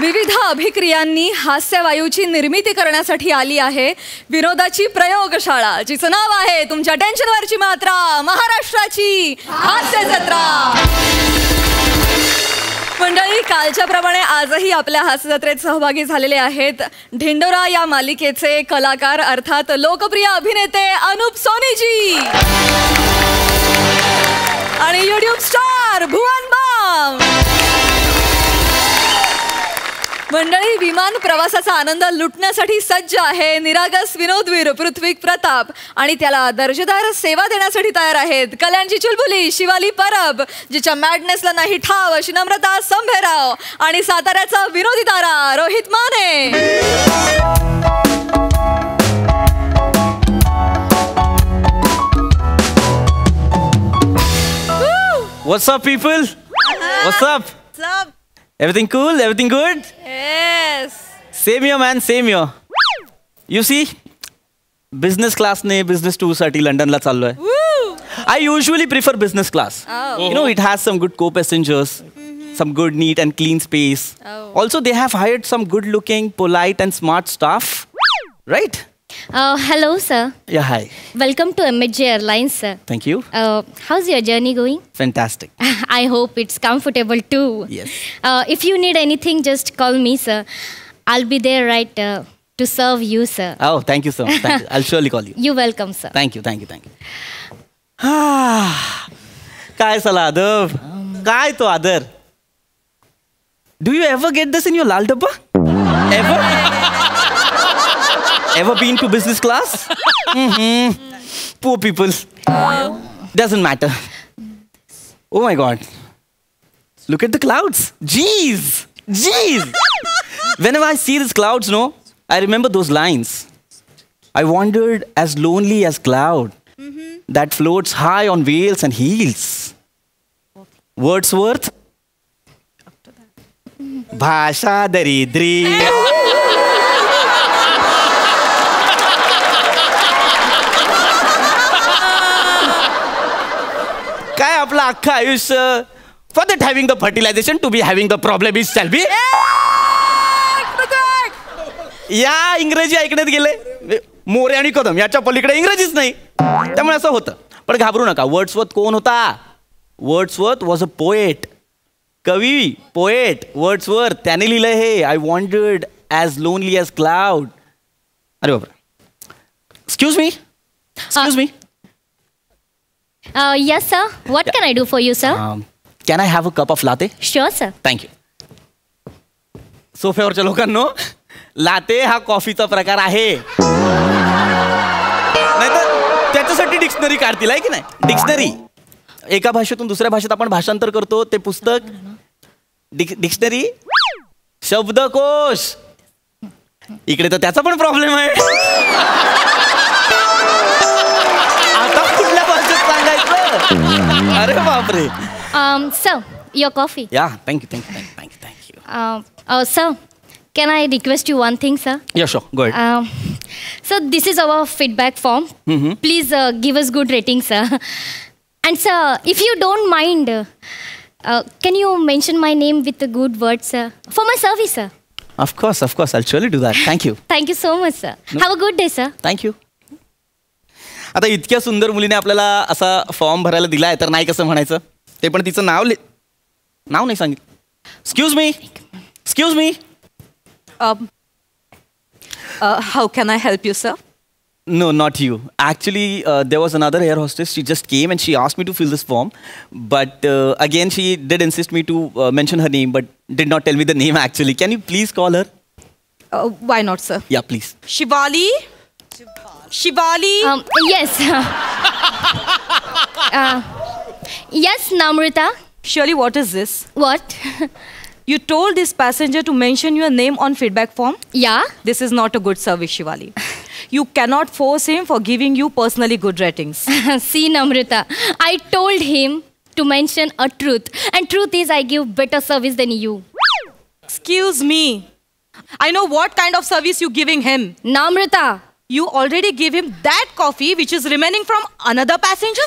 विविध अभिक्रियांनी हास्यवायूची निर्मिती करण्यासाठी आली आहे विनोदाची प्रयोगशाळा, जिचं नाव आहे तुमच्या टेन्शनवरची मात्रा, महाराष्ट्राची हास्य जत्रा. मंडळी, कालच्या प्रमाणे आजही आपल्या हास्य जत्रेत सहभागी झालेले आहेत ढिंडोरा या मालिकेचे कलाकार अर्थात लोकप्रिय अभिनेते अनुप सोनीजी आणि यूट्यूब स्टार भुवन बाम. मंडळी, विमान प्रवासाचा आनंद लुटण्यासाठी सज्ज आहे निरागस विनोदवीर पृथ्वी प्रताप आणि त्याला दर्जेदार सेवा देण्यासाठी तयार आहेत कल्याणची चुलबुली शिवाली परब, जिच्या मॅडनेसला नाही ठाव अशी नम्रता संभेराव आणि साताऱ्याचा विनोदी तारा Rohit Mane. What's up, people? What's up? What's up? Everything cool? Everything good? Yes. Same here, man. Same here. You see, business class ने business tour साठी लंडनला चाललोय. I usually prefer business class. Oh. You know, it has some good co-passengers, some good, neat and clean space. Oh. Also, they have hired some good-looking, polite and smart staff. Right? Hello, sir. Yeah, hi. Welcome to MHJ Airlines, sir. Thank you. How's your journey going? Fantastic. I hope it's comfortable too. Yes. If you need anything, just call me, sir. I'll be there right to serve you, sir. Oh, thank you so much. Thank you. I'll surely call you. You're welcome, sir. Thank you, thank you, thank you. काय साला आदर? काय तो आदर? Do you ever get this in your लाल डब्बा? Ever? Ever been to business class? Poor people. Doesn't matter. Oh my God. Look at the clouds. Jeez. Jeez. Whenever I see these clouds, no, I remember those lines. I wandered as lonely as cloud that floats high on veils and heels. Wordsworth. Bhasha daridri. काय आपलं अख्खं आयुष्य for that having the fertilization to be having the problem is shall be. या इंग्रजी ऐकण्यात गेले मोरे आणि कदम याच्या पलीकडे इंग्रजीच नाही, त्यामुळे असं होतं. पण घाबरू नका. वर्ड्सवर्थ कोण होता? Wordsworth was a poet. कवी, पोएट वर्ड्सवर्थ. त्याने लिहिलंय हे I wandered as lonely as cloud. अरे बापरे. Excuse me. Excuse me. Yes, sir. What can I do for you, sir? Can I have a cup of latte? Sure, sir. Thank you. सोफ्यावरच्या लोकांनो, लाते हा कॉफीचा प्रकार आहे. नाहीतर त्याच्यासाठी डिक्शनरी काढतील आहे की नाही. डिक्शनरी एका भाषेतून दुसऱ्या भाषेत आपण भाषांतर करतो. ते पुस्तक डिक्शनरी शब्दकोश. इकडे तर त्याचा पण प्रॉब्लेम आहे. आता कुठल्या भाषेत सांगायचं? अरे बापरे. Sir, your coffee. Yeah, thank you. Sir, can I request you one thing, sir? Yeah, sure. Go ahead. So this is our feedback form. Please give us good ratings, sir. And sir, if you don't mind, can you mention my name with a good word, sir, for my service, sir? Of course. I'll surely do that. Thank you. Thank you so much, sir. No. Have a good day, sir. Thank you. आता इतक्या सुंदर मुलीने आपल्याला असा form भरायला दिलाय तर नाही कसं म्हणायचं? ते पण तिचं नाव नाही सांगितलं. Excuse me. How can I help you, sir? No, not you. Actually, there was another air hostess. She just came and she asked me to fill this form. But again, she did insist me to mention her name, but did not tell me the name actually. Can you please call her? Why not, sir? Yeah, please. Shivali? Yes. Yes, Namrita. Shirley, what is this? What? You told this passenger to mention your name on feedback form? Yeah? This is not a good service, Shivali. You cannot force him for giving you personally good ratings. See, Namrita, I told him to mention a truth. And truth is I give better service than you. Excuse me. I know what kind of service you're giving him. Namrita. You already gave him that coffee which is remaining from another passenger.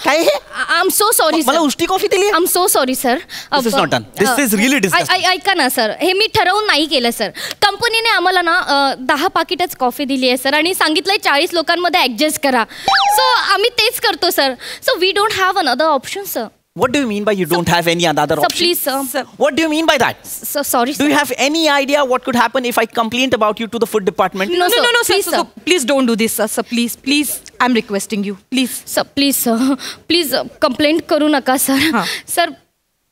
काय I'm so so sorry, मला sir. उष्टी coffee दिली. I'm so sorry, sir. This is not done. This is really disgusting. ऐका ना sir, हे मी ठरवून नाही केलं सर. कंपनीने आम्हाला ना 10 पाकिटच कॉफी दिली आहे सर आणि सांगितलंय 40 लोकांमध्ये ऍडजस्ट करा. सो आम्ही तेच करतो sir. So we don't have another option sir. What do you mean by you don't have any other sir option? Please sir. What do you mean by that? Sir sorry Do you have any idea what could happen if I complained about you to the food department? No, sir. No, Please, sir. sir. Please don't do this, sir. Please. I'm requesting you. Please. Sir please complaint करू नका sir. हां. Sir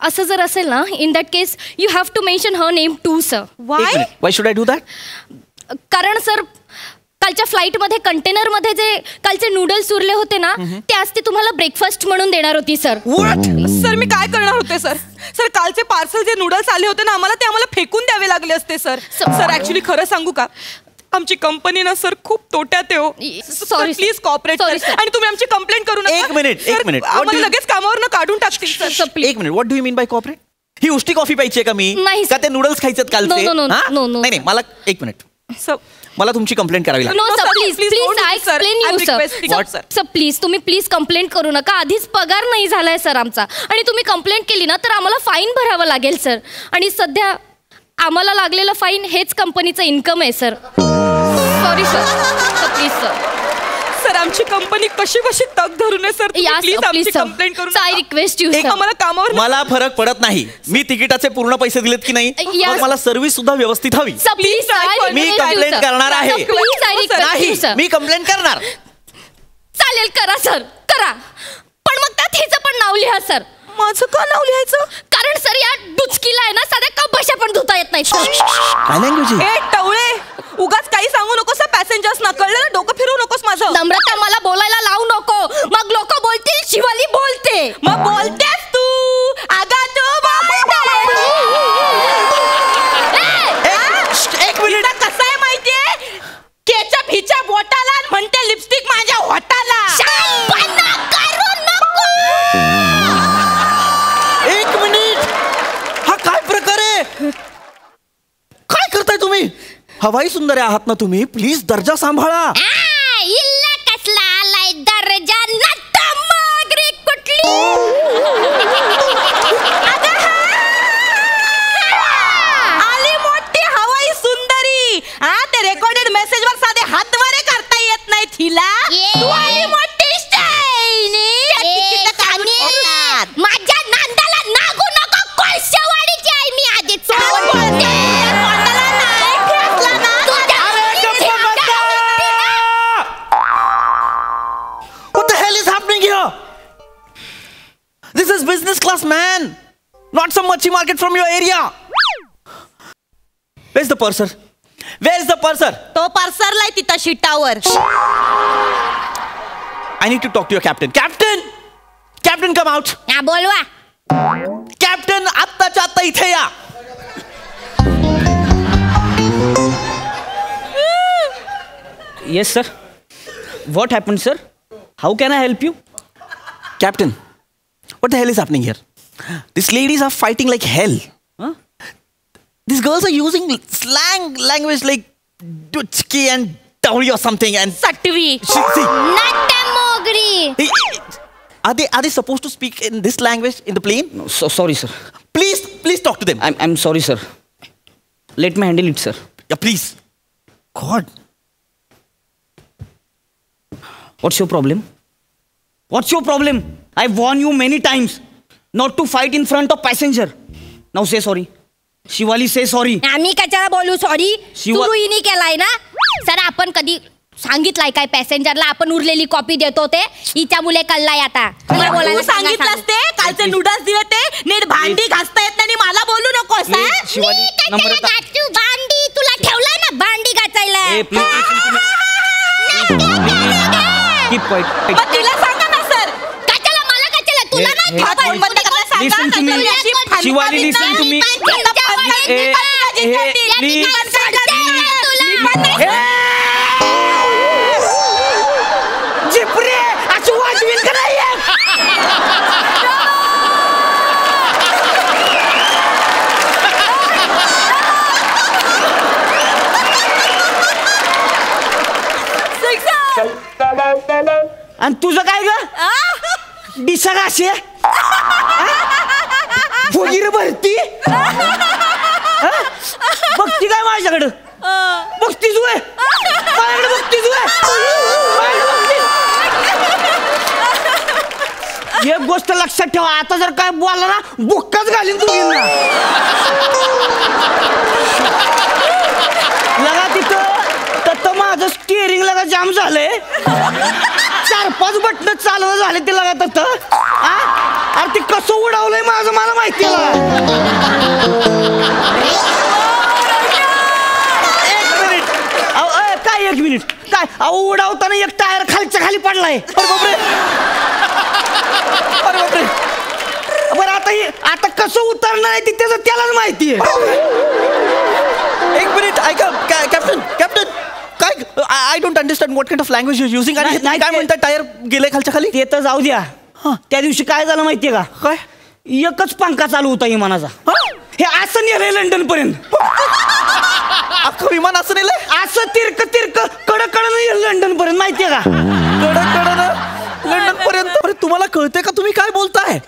असं जर असेल ना in that case you have to mention her name too sir. एक Why? minute. Why should I do that? कारण sir कालच्या फ्लाईटमध्ये कंटेनरमध्ये जे कालचे नूडल्स उरले होते ना ते आज ते तुम्हाला ब्रेकफास्ट म्हणून देणार होती सर. What? सर मी काय करणार होते सर. सर कालचे पार्सल जे नूडल्स आले होते ना आम्हाला फेकून द्यावे लागले असते सर. सर ऍक्च्युली खरं सांगू का आमची कंपनी ना सर खूप तोट्यात आहे हो. Sorry, sir. Please cooperate Sorry, sir. आणि तुम्ही आमची कंप्लेंट करू नका. एक minute. Sir, What do आम्हाला you- लगेच कामावर काढून टाकतील सर. Sir please. एक minute. What do you mean by corporate? ही उष्टी कॉफी प्यायची का मी? नाही, का ते नूडल्स खायचे कालचे? No, no, no, हा? no, no. नाही मला एक मिनिट. सर मला तुमची कंप्लेंट करावी लागेल. No No, sir sir, please please please don't do I this, sir. Explain I'm you sir. requesting you, sir. Sir please तुम्ही प्लीज कंप्लेंट करू नका. आधीच पगार नाही झालाय सर आमचा आणि तुम्ही कंप्लेंट केली ना तर आम्हाला फाईन भरावं लागेल सर. आणि सध्या आम्हाला लागलेलं फाईन हेच कंपनीचं इन्कम आहे sir. Sorry sir please sir. Sir आमची कंपनी कशी तग धरून आहे सर. या प्लीज आमची प्लीज कंप्लेंट करू सर. आय नका. रिक्वेस्ट यू एक सर. आम्हाला कामावर मला फरक पडत नाही. मी तिकिटाचे पूर्ण पैसे दिलेत की नाही Yes. मग मला सर्व्हिस सुद्धा व्यवस्थित हवी. Sir please I me complaint करणार आहे. प्लीज आय रिक्वेस्ट नाही यू सर. मी कंप्लेंट करणार. चालेल करा सर करा. पण मग त्यात हिचं पण नाव लिहा सर. माझं का नाव लिहायचं. कारण सर या डुचकीला आहे ना साध्या कपाशा पण धुता येत नाही सर. काय लँग्वेज आहे? ए टवळे उगाच काही सांगू नकोस पॅसेंजर्स ना. कळलं ना. डोकं फिरवू नकोस माझं. नम्रता मला बोलायला लावू नको. मग लोक बोलतील शिवाली बोलते. मग बोलतेस तू. आगा तू एक मिनिट. कसं आहे माहितीये केचप हिच्या बोटाला म्हणते लिपस्टिक माझ्या होटाला. शानपणा करू नको. एक मिनिट. हा काय प्रकार आहे? काय करताय तुम्ही? हवाई सुंदर आहात ना तुम्ही. प्लीज दर्जा सांभाळा. इल्ला कसला आलाय दर्जा नट्टा मागरी कुठली. आली मोठी हवाई सुंदरी. हा ते रेकॉर्डेड मेसेज वर साधे हातवारे करता येत नाही तिला. तू आली मोठी स्टाईनी. माझ्या नांदाला नागू नको. कोळशावाडीची आहे मी आधीच बोलते. What the hell is happening here? This is business class, man. Not some machi market from your area. Where's the purser? Where's the purser? तो पार्सरलाय तिथं शिटावर. I need to talk to your captain. Captain! Captain, come out. हा बोलवा. Captain, आत्ताच्या आत्ता इथे या. Yes, sir. What happened, sir? How can I help you? Captain, what the hell is happening here? These ladies are fighting like hell. Huh? These girls are using slang language like duchki and dowry or something and सटवी. see, नट्टा मोगरी. are they supposed to speak in this language in the plane? No, sorry, sir. Please talk to them. I'm sorry, sir. Let me handle it, sir. Yeah, please. God. What's your problem? What's your problem? I warned you many times not to fight in front of passenger. Now say sorry. Shivali say sorry. आम्ही कशाला बोलू sorry. Shiva- सुरुईनी केलाय ना. Sir आपण कधी सांगितलंय काय पॅसेंजरला आपण उरलेली कॉपी देतो ते हिच्या मुले कळलाय आता. मला बोलायला तू सांगितलंस ते कालचे नूडल्स दिले ते नीट भांडी घासता येत नाही मला बोलू नकोस. हा? Please, शिवाली, नम्रता. तू भांडी तुला ठेवलाय ना भांडी घासायला. Hey, keep quiet. मग तिला सांगा ना सर. कशाला मला कशाला तुला Hey, नाही hey, खबर. फोन बंद करायला सांगा. Listen to me. नाहीतर अशी फणफणीत Shivali, listen to me. Hey, जिपरे असं वाजवील का नाही? आणि तुझं काय ग दिसा का असे फुगीर भरती बघती काय माझ्याकडं बघतीच वय माझ्याकडे बघतीच वय एक गोष्ट लक्षात ठेवा आता जर काय बोलला ना बुक्काच घालीन तू लगा तिथं तर माझं स्टिअरिंग लगा जाम झालंय 4-5 बटन चालवं झाले ते लगा तिथं अरे ते कसं उडावलंय माझं मला माहिती काय 1 मिनिट काय अहो उडावताना एक टायर खालच्या खाली पडलाय अरे बापरे बरं आता कसं उतरणार आहे त्याचं त्यालाच माहिती आहे 1 मिनिट ऐका कॅप्टन काय I don't understand what kind of language you using आणि काय म्हणतात टायर गेले खालच्या खाली ते तर जाऊ द्या त्या दिवशी काय झालं माहितीये का काय एकच पंखा चालू होता विमानाचा हे असं नेलंय लंडन पर्यंत अख्खं विमान असं नेलंय असं तिरक कडकडं लंडन पर्यंत माहितीये का लंडन पर्यंत अरे तुम्हाला कळतंय का तुम्ही काय बोलताय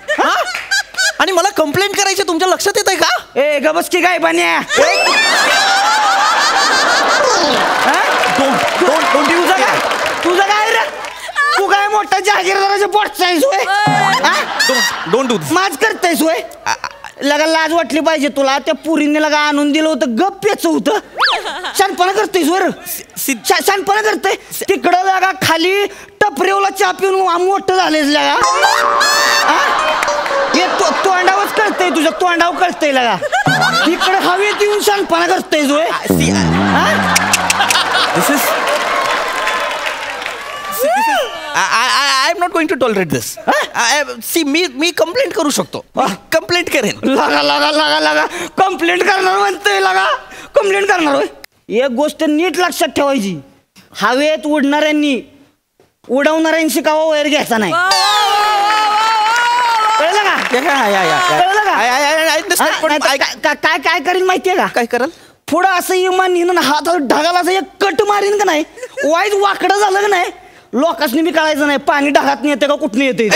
आणि मला कंप्लेंट करायची तुमच्या लक्षात येत आहे का ए गबस की काय बन्या तुझं काय रे तू काय मोठा जहागीरदाराच्या पोटचा आहेस होय डोंट डू माझ करतायस होय लगा लाज वाटली पाहिजे तुला त्या पुरीने लगा आणून दिलं होतं गप्प्याच होतं शानपणा करतेस वर शानपणा करते तिकडं लगा खाली टपरेवला चहा पिऊन मोठं झालेस लगा हे तोंडावच कळतंय तुझ्या तोंडावर कळतंय लगा इकडे हवेत येऊन शानपणा करतेस होय this is I am not going to tolerate this see मी कंप्लेंट करू शकतो कंप्लेंट करेन लगा कंप्लेंट करणार म्हणतोय लगा कंप्लेंट करणार होय एक गोष्ट नीट लक्षात ठेवायची हवेत उडणाऱ्यांनी उडवणाऱ्यांशी कावा वैर घ्यायचा नाही काय करीन माहितीये का काय कराल पुढं असं इमान नेऊन हात ढगाला असं एक कट मारीन का नाही वाईट वाकडं झालं का नाही लोकांनी बी कळायचं नाही पाणी ढगात येते का कुठून येते एक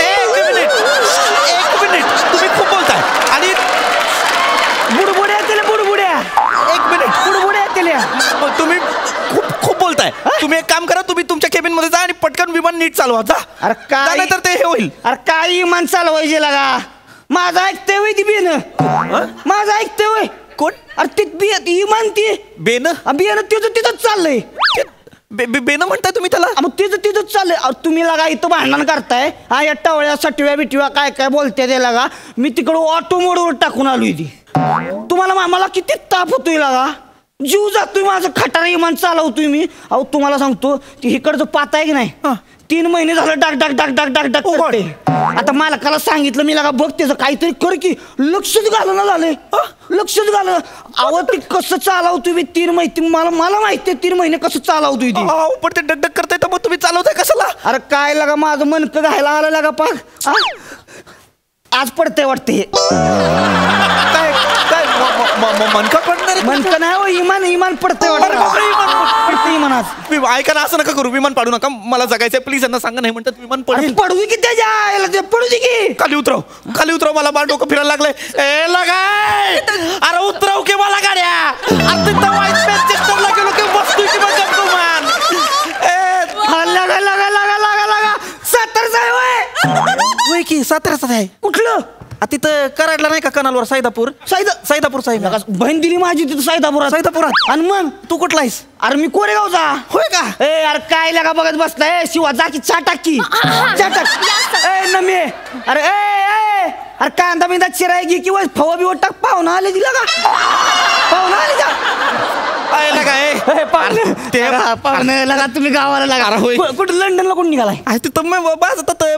मिनिट तुम्ही खूप बोलताय आणि बुडबुड्या येतील बुडबुड्या 1 मिनिट बुडबुड्या येतील तुम्ही खूप बोलताय तुम्ही एक काम करा तुम्ही तुमच्या केबिन मध्ये जा आणि पटकन विमान नीट चालवा जा अरे काय नाही तर ते हे होईल अरे काय इमान चालवायचे लागा माझं ऐकते वय ती बेन माझं ऐकते वय कोण अरे ती इमान ती बेन बियाणं तिथंच चाललंय बेन म्हणताय तुम्ही त्याला मग तिथंच चाललंय तुम्ही लागा इथं भांडण करताय हा या टवळ्या सटव्या बिटव्या काय बोलते ते लागा मी तिकडं ऑटो मोडवर टाकून आलोय ती तुम्हाला मला किती ताप होतोय लागा जीव जातोय माझं खटारा इमान चालवतोय मी अहो तुम्हाला सांगतो ती इकडचं पात आहे की नाही 3 महिने झालं डाक करते आता मालकाला सांगितलं मी लागा बघ त्याचं काहीतरी कर की लक्षच घालणं झालंय लक्षच घालं अहो ती कसं चालवतोय मी 3 महिने मला माहिती आहे 3 महिने कसं चालवतोय ती पण ते डगडग करताय तर मग तुम्ही चालवताय कशाला अरे काय लागा माझं मनकं घायला आलं लागा पाक आज पडतंय वाटते काय मनका पडणार मनकं नाही हो इमान पडतंय वाटतं इमान आज ऐका ना असं नका करू विमान पाडू नका मला जगायचंय प्लीज यांना सांगा नाही म्हणतात विमान पडेल पडू दे की त्याच्या ते पडू दे की खाली उतरव मला बाळ डोकं फिरायला लागलंय ए लगाय अरे उतरव की मला गाड्या आता तिथं वाईट मॅनचेस्टरला गेलो की बसतोय की मग गुमान लागा 70 होय की 17 आहे कुठलं तिथं कराडला नाही का कनालवर साईदापूर साईद बहीण दिली माझी तिथं साईदापुरात आणि मग तू कुठला आहेस अरे मी कोरेगावचा होय का ए अरे काय लागा बघत बसलाय शिवा जा की चा टाकी ए नमे अरे अरे कांदा बिंदा चिराय घे किंवा फवा बिवा टाक पाहुणा आले दिला का पाहुणा आले का पाहुणे लगा तुम्ही गावाला लागा कुठं लंडनला कोण निघालाय तिथं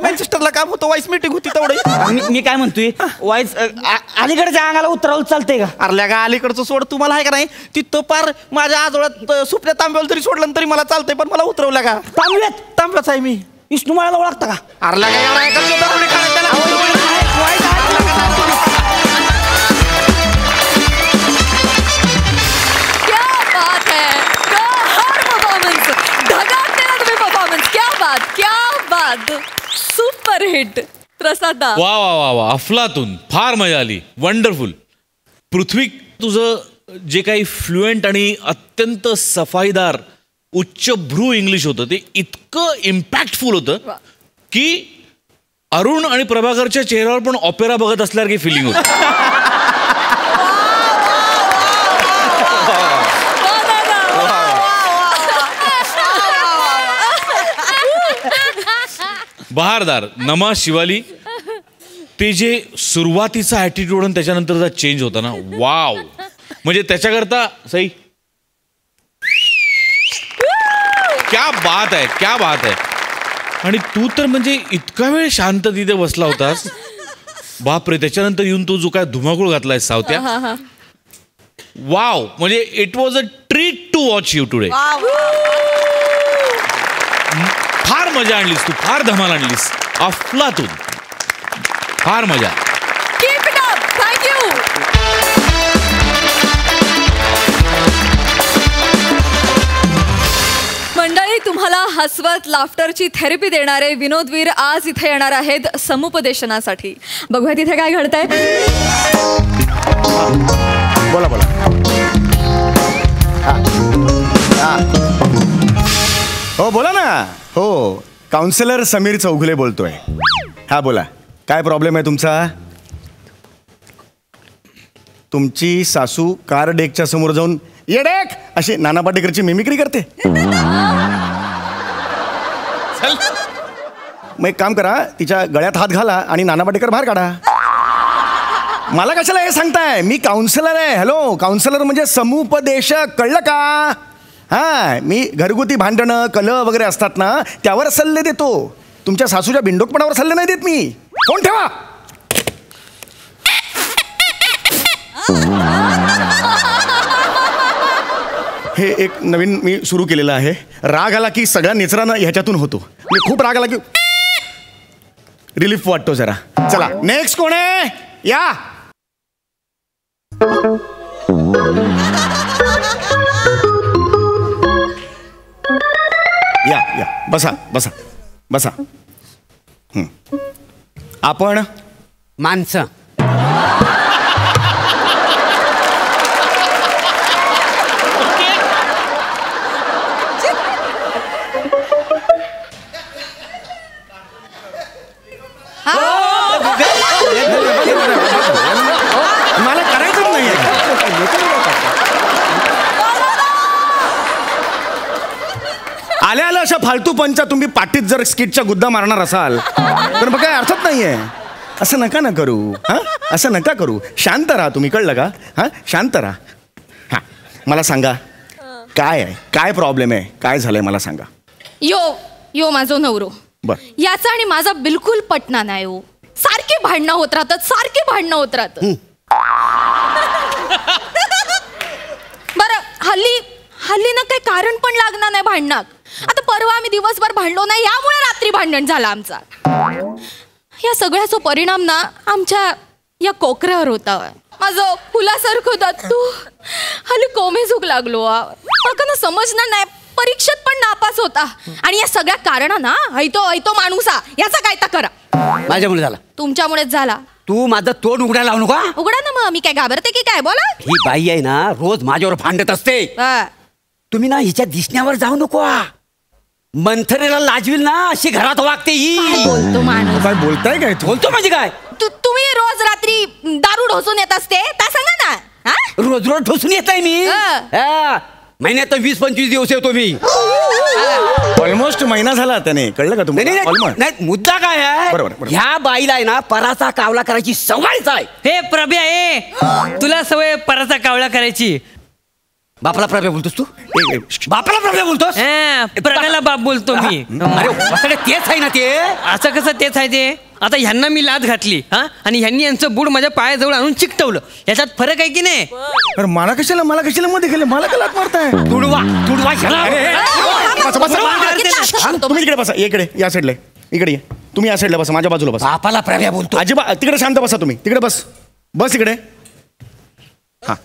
मॅनचेस्टरला काम होतं वाईस मीटिंग होती तेवढं मी काय म्हणतोय वाईस अलीकडच्या अंगाला उतरावलं चालतंय का अरल्या का अलीकडचं सोड तुम्हाला आहे का नाही तिथं पार माझ्या आजोळ्यात सुपल्या तांब्याला तरी सोडलं तरी मला चालतंय पण मला उतरवल्या का तांब्याच आहे मी विष्णू मला ओळखता का अरल्या सुपर हिट प्रसाद दा. वा वा वा वा, अफलातून, फार मजा आली, वंडरफुल. पृथ्वी, तुझं जे काही फ्लुएंट आणि अत्यंत सफाईदार उच्चभ्रू इंग्लिश होतं ते इतकं इम्पॅक्टफुल होतं की अरुण आणि प्रभाकरच्या चेहऱ्यावर पण ऑपेरा बघत असल्यासारखी फिलिंग होती. बहारदार. नमा शिवाली, ते जे सुरुवातीचा ॲटिट्यूड आणि त्याच्यानंतरचा चेंज होता ना, वाव. म्हणजे त्याच्याकरता सई, क्या बात आहे, क्या बात आहे. आणि तू तर म्हणजे इतका वेळ शांत तिथे बसला होतास, बापरे. त्याच्यानंतर येऊन तू जो काय धुमाकूळ घातलाय सावत्या, वाव. म्हणजे it was a treat to watch you today. फार मजा आणलीस तू, फार धमाल आणलीस. अफलातून, फार मजा. Keep it up. Thank you. मंडळी, तुम्हाला हसवत लाफ्टरची थेरपी देणारे विनोदवीर आज इथे येणार आहेत समुपदेशनासाठी. बघूया तिथे काय घडतंय. बोला बोला. हो बोला ना. हो, काउन्सिलर समीर चौगुले बोलतोय. हा बोला, काय प्रॉब्लेम आहे तुमचा? तुमची सासू कार डेकच्या समोर जाऊन ये डेक अशी नाना पाटेकरची मिमिक्री करते. मग एक काम करा, तिच्या गळ्यात हात घाला आणि नाना पाटेकर बाहेर काढा. मला कशाला हे सांगताय? मी काउन्सिलर आहे. हॅलो, काउन्सिलर म्हणजे समुपदेशक, कळलं का? हां, मी घरगुती भांडणं, कलह वगैरे असतात ना, त्यावर सल्ले देतो. तुमच्या सासूच्या बिंडोकपणावर सल्ले नाही देत मी. फोन ठेवा. हे एक नवीन मी सुरू केलेलं आहे. राग आला की सगळ्या निचरानं ह्याच्यातून होतो. मी खूप राग आला की रिलीफ वाटतो जरा. चला, नेक्स्ट कोण आहे? या. या या, बसा बसा बसा. आपण माणसं. मला करायचंच नाही. आल्या आल्या अशा फालतू पंचा तुम्ही पाठीत जर स्किटच्या गुद्दा मारणार असाल तर मग काय अर्थच नाहीये. असं नका ना करू. हां, असं नका करू. शांत राहा तुम्ही, कळलं का? हां, शांत राहा. हां, मला सांगा काय आहे, काय प्रॉब्लेम आहे, काय झालंय मला सांगा. यो माझो नवरो, बर. याचा आणि माझा बिलकुल पटना नाही. हो, सारखे भांडणं होत राहतात, सारखे भांडणं होत राहतात. बरं, हल्ली ना काही कारण पण लागणार नाही भांडणात. आता परवा आम्ही दिवसभर भांडलो नाही, यामुळे रात्री भांडण झालं आमचा. या सगळ्याचा परिणाम ना आमच्या या कोकऱ्यावर होता. माझं फुलासारखं होता तू हल्ली कोमेजूक लागलो. मला ना समजणार नाही, परीक्षेत पण नापास होता. आणि या सगळ्या कारणा ना ऐतो माणूसा याचा काय तर करा. माझ्यामुळे झाला. तुमच्यामुळेच झाला. तू माझं तोंड उघडायला लावू नका. उघडा ना मग, मी काय घाबरते की काय? बोला. ही बाई आहे ना, रोज माझ्यावर भांडत असते. तुम्ही ना हिच्या दिसण्यावर जाऊ नको. मंथरेला लाजवील ना अशी घरात वागते ही. बोलतो माणूस. काय बोलताय काय तू? बोलतो म्हणजे काय? तुम्ही रोज रात्री दारू ढोसून येत असते त्या सांगा ना. रोज रोज ढोसून येत आहे मी. महिन्यात 20-25 दिवस येतो मी. ऑलमोस्ट महिना झाला त्याने, कळलं का तुम्हाला? नाही, मुद्दा काय आहे? बरोबर. ह्या बाईला आहे ना पराचा कावला करायची सवयच आहे. हे प्रभ्या, तुला सवय पराचा कावळा करायची. बापाला प्रभ्या बोलतोस तू? बापाला प्रभ्या बोलतोस? प्रभ्याला बाप बोलतो मी. अरे वाकडे, तेच आहे ना ते. असं कसं तेच आहे ते? आता ह्यांना मी लाद घातली आणि ह्यांनी यांचं बूड माझ्या पायाजवळ आणून चिकटवलं. याच्यात फरक आहे की नाही? अरे मला कशाला मध्ये गेले? मला का लात मारताय? तुडवा तुम्ही इकडे बसा, इकडे या साईडला. इकडे ये, तुम्ही या साईडला बसा, माझ्या बाजूला बसा. बापाला प्रभ्या बोलतो. अजिबात तिकडे शांत बसा तुम्ही. तिकडे बस इकडे. हा,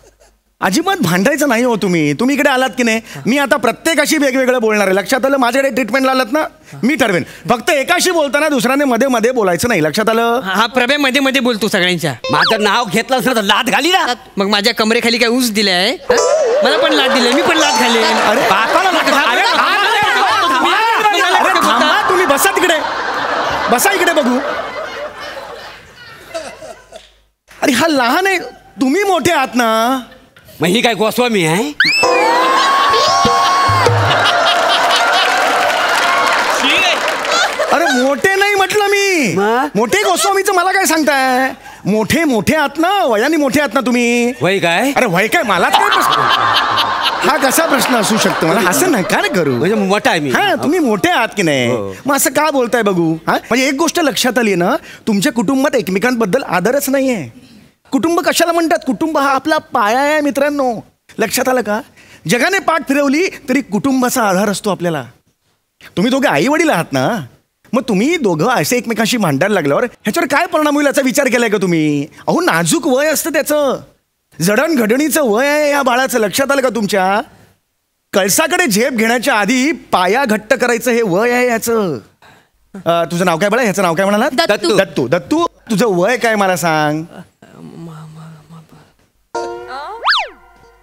अजिबात भांडायचं नाही हो तुम्ही इकडे आलात की नाही. मी आता प्रत्येकाशी वेगवेगळं बोलणार आहे. लक्षात आलं. माझ्याकडे ट्रीटमेंटला आलात ना, मी ठरवेन. फक्त एकाशी बोलताना दुसऱ्याने मध्ये मध्ये बोलायचं नाही. लक्षात आलं. हा प्रभे मध्ये मध्ये बोलतो सगळ्यांच्या. माझं नाव घेतलं असं तर लाद घाली ना. मग माझ्या कमरेखाली काय ऊस दिलाय? मला पण लाद दिले, मी पण लाद घाले. अरे बापाला लाद घाल. अरे थांबा, तुम्ही बसा तिकडे, बसा इकडे बघू. अरे हा लहान आहे, तुम्ही मोठे आहात ना. मग ही काय गोस्वामी आहे? अरे मोठे नाही म्हटलं मी. मोठे गोस्वामीचं मला काय सांगताय? मोठे आहात ना, वयाने मोठे आहात ना तुम्ही. वय काय? अरे वय काय, मलाच काय प्रश्न. हा कसा प्रश्न असू शकतो? मला असं नका रे करू. म्हणजे मोठा आहे मी. हा तुम्ही मोठे आहात की नाही. मग असं का बोलताय बघू. हा म्हणजे एक गोष्ट लक्षात आली ना, तुमच्या कुटुंबात एकमेकांबद्दल आदरच नाहीये. कुटुंब कशाला म्हणतात? कुटुंब हा आपला पाया आहे मित्रांनो. लक्षात आलं का? जगाने पाठ फिरवली तरी कुटुंबाचा आधार असतो आपल्याला. तुम्ही दोघे आई वडील आहात ना, मग तुम्ही दोघं असे एकमेकांशी भांडायला लागल्यावर ह्याच्यावर काय परिणाम होईल याचा विचार केलाय का तुम्ही? अहो नाजूक वय असतं त्याचं, जडणघडणीचं वय आहे या बाळाचं. लक्षात आलं का तुमच्या? कळसाकडे झेप घेण्याच्या आधी पाया घट्ट करायचं हे वय आहे याचं. तुझं नाव काय बाळा? ह्याचं नाव काय म्हणाला? दत्तू. दत्तू. दत्तू तुझं वय काय मला सांग.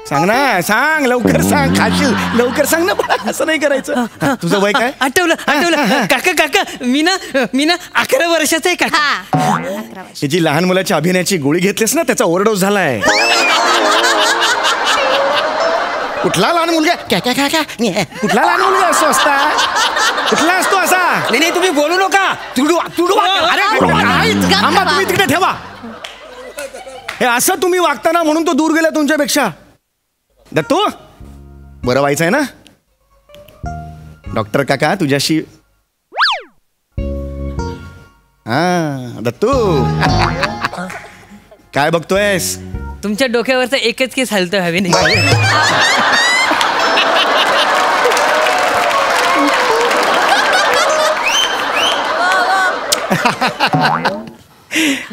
सांग ना, सांग लवकर सांग. खाशील लवकर सांग ना बाळा. असं नाही करायचं. तुझं वय काय? आठवलं काका मी ना 11 वर्षाचा आहे काका. ही जी लहान मुलाच्या अभिनयाची गोळी घेतलीस ना, त्याचा ओव्हरडोस झालाय. कुठला लहान मुलगा कुठला लहान मुलगा असतो असता? कुठला असतो असा? नाही तुम्ही बोलू नका. तुडू अरे थांबा, तुम्ही तिकडे ठेवा. हे असं तुम्ही वागताना म्हणून तो दूर गेला तुमच्यापेक्षा. दत्तू बरं व्हायचंय ना. डॉक्टर काका तुझ्याशी. हा दत्तू काय बघतोयस? तुमच्या डोक्यावरचा एकच केस हलतोय हवे नाही.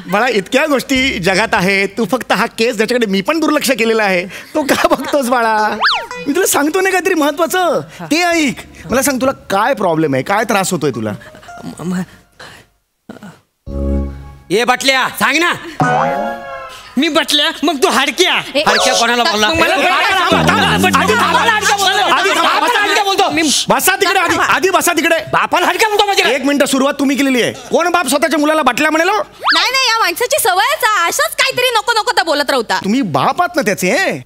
मला इतक्या गोष्टी जगात आहे, तू फक्त हा केस ज्याच्याकडे मी पण दुर्लक्ष केलेलं आहे तो का बघतोस बाळा? मी तुला सांगतो ना काहीतरी महत्वाचं, ते ऐक. मला सांग तुला काय प्रॉब्लेम आहे, काय त्रास होतोय तुला? ये बटल्या सांग ना. मी बटल्या मग तू हाडक्या. हाडक्या कोणाला बोलला? बसा तिकडे आधी बसा तिकडे. बापाला हाडक्या म्हणतो माझ्या. एक मिनिट, सुरुवात तुम्ही केलेली आहे. कोण बाप स्वतःच्या मुलाला बटल्या म्हणेल? नाही या माणसाची सवयच आहे. अशाच काहीतरी नको तर बोलत राहता. तुम्ही बाप आहात ना त्याचे.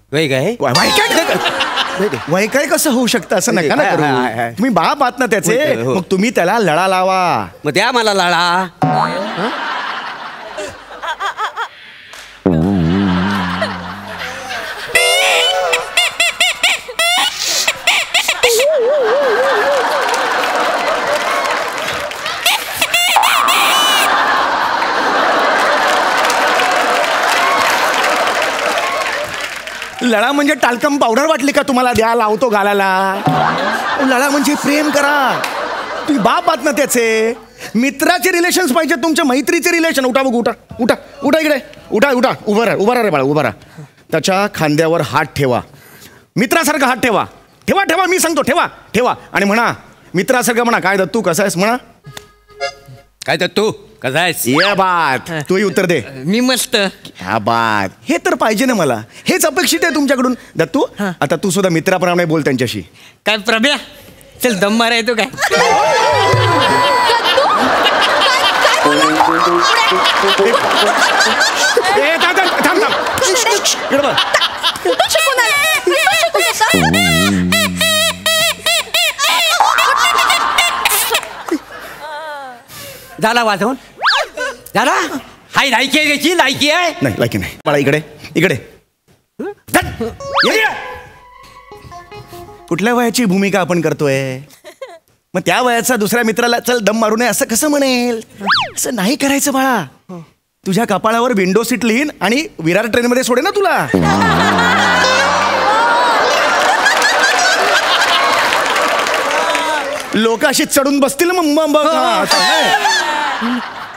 वय काय कसं होऊ शकतं? असं नका ना करू. तुम्ही बाप आहात ना त्याचे, मग तुम्ही त्याला लळा लावा. मग द्या मला लळा. लळा म्हणजे टाल्कम पावडर वाटली का तुम्हाला? द्या लावतो गालाला. लळा म्हणजे प्रेम करा. तुम्ही बाप आहात ना त्याचे. मित्राचे रिलेशन्स पाहिजे, तुमच्या मैत्रीचे रिलेशन. उठा बघू, उठा इकडे. उठा उभा राहा रे बाळा, उभा राहा. त्याच्या खांद्यावर हात ठेवा, मित्रासारखा हात ठेवा. ठेवा मी सांगतो, ठेवा आणि म्हणा मित्रासारखं म्हणा. काय दत्तू कसा आहेस म्हणा. काय दत्तू कसा आहेस? ये बात, तूही उत्तर दे. मी मस्त. हा बात, हे तर पाहिजे ना मला. हेच अपेक्षित आहे तुमच्याकडून. दत्तू आता तू सुद्धा मित्राप्रमाणे बोल त्यांच्याशी. काय प्रभ्या, चल दम मारा येतो काय? झाला वाजवून झाला. हाय लायकी आहे त्याची, लायकी आहे. नाही लायकी नाही मला. इकडे कुठल्या वयाची भूमिका आपण करतोय? मग त्या वयाचा दुसऱ्या मित्राला चल दम मारू नये असं कसं म्हणेल? असं नाही करायचं बाळा. तुझ्या कपाळावर विंडो सीट लिहीन आणि विरार ट्रेन मध्ये सोडे ना तुला. लोक अशी चढून बसतील मग.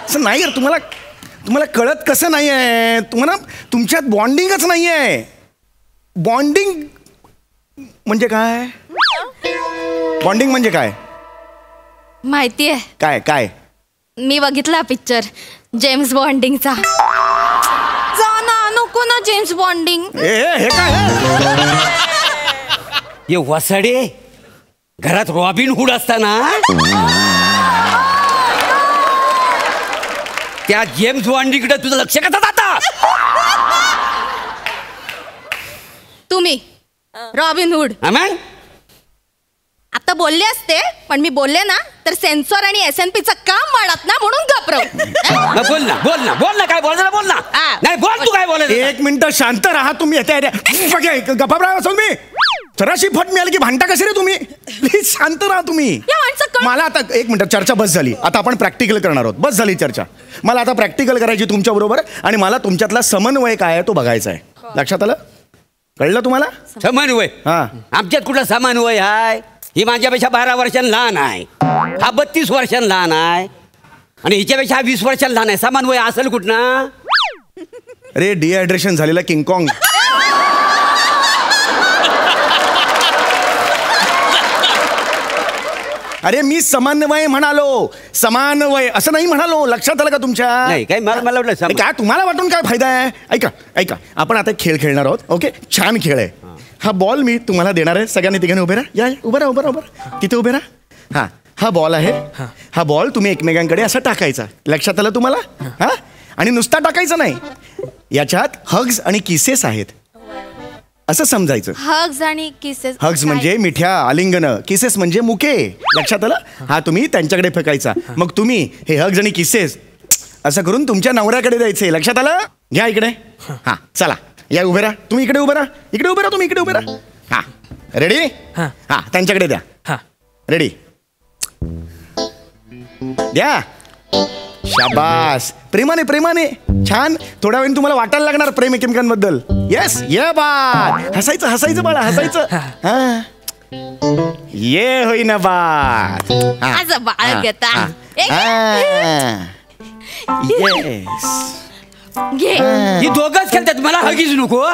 असं नाही यार. तुम्हाला कळत कसं नाही आहे? तुम्हाला तुमच्यात बॉन्डिंगच नाही आहे. बॉन्डिंग म्हणजे काय? बॉन्डिंग म्हणजे काय? माहितीये काय काय? मी बघितला पिक्चर जेम्स बॉन्डिंगचा. जा ना, नको ना जेम्स बॉन्डिंग. हे काय? ये वसाडे, घरात रॉबिन हुड असताना त्या जेम्स बॉन्डिंगकडे तुझं लक्ष कसं जातं? तुम्ही रॉबिन हुड मग आता बोलले असते, पण मी बोलले ना तर सेन्सॉर आणि SNPचं काम वाढत ना, म्हणून घाबरव. बोल ना बोल ना बोल ना, काय बोलायला बोल ना. नाही बोल, तू काय बोलायचं? एक मिनिट शांत राहा तुम्ही. गप्पा तुम्ही जराशी फट मिळाली की भांडता कशी रे तुम्ही? प्लीज शांत राहा तुम्ही. मला आता एक मिनिट, चर्चा बस झाली. आता आपण प्रॅक्टिकल करणार आहोत. बस झाली चर्चा. मला आता प्रॅक्टिकल करायची तुमच्या बरोबर, आणि मला तुमच्यातला समन्वय काय आहे तो बघायचा आहे. लक्षात आलं? कळलं तुम्हाला? समन्वय? हा. आमच्यात कुठला समन्वय आहे? ही माझ्यापेक्षा 12 वर्षांनी लहान आहे, हा 32 वर्षांनी लहान आहे, आणि हिच्यापेक्षा हा 20 वर्षांनी लहान आहे. समन्वय असेल कुठं? अरे डिहायड्रेशन झालेला किंगकॉंग. अरे मी समन्वय म्हणालो, समन्वय असं नाही म्हणालो. लक्षात आलं का तुमच्या? नाही काय, मला वाटलं काय तुम्हाला वाटून काय फायदा आहे? ऐका ऐका, आपण आता खेळ खेळणार आहोत. ओके, छान खेळ आहे हा. बॉल मी तुम्हाला देणार आहे. सगळ्यांनी तिघांनी उभे राहा. या उभं राहा, उभं राहा, तिथे उभे राहा. हा, हा बॉल आहे. हा बॉल तुम्ही एकमेकांकडे असा टाकायचा. लक्षात आलं तुम्हाला? हा, आणि नुसता टाकायचा नाही, याच्यात हग्स आणि किसेस आहेत असं समजायचं. हग्स आणि किसेस? हग्स म्हणजे मिठ्या आलिंगन, किसेस म्हणजे मुके. लक्षात आलं? हा तुम्ही त्यांच्याकडे फेकायचा. मग तुम्ही हे हग्स आणि किसेस असं करून तुमच्या नवऱ्याकडे द्यायचे. लक्षात आलं? घ्या इकडे. हा चला, या उभे राहा. तुम्ही इकडे उभे राहा, इकडे उभे राहा, तुम्ही इकडे उभे राहा. हा रेडी? हा त्यांच्याकडे द्या. रेडी? द्या. शाबास. प्रेमाने प्रेमाने, छान. थोड्या वेळाने तुम्हाला वाटायला लागणार प्रेम एकमेकांबद्दल. येस, ये बात. हसायचं हसायचं बाळा, हसायचं. हा, ये होईना बात. असं बाळ घेता. येस. घे. ही दोघंच खेळतात, मला हगीच नको.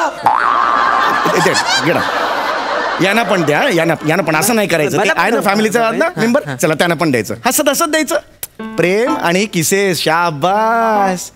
यांना पण द्या, यांना पण. असं नाही करायचं. ते आहे ना फॅमिलीचा ना मेंबर, चला त्यांना पण द्यायचं. हसत हसत द्यायचं. प्रेम आणि किसेस. शाबास.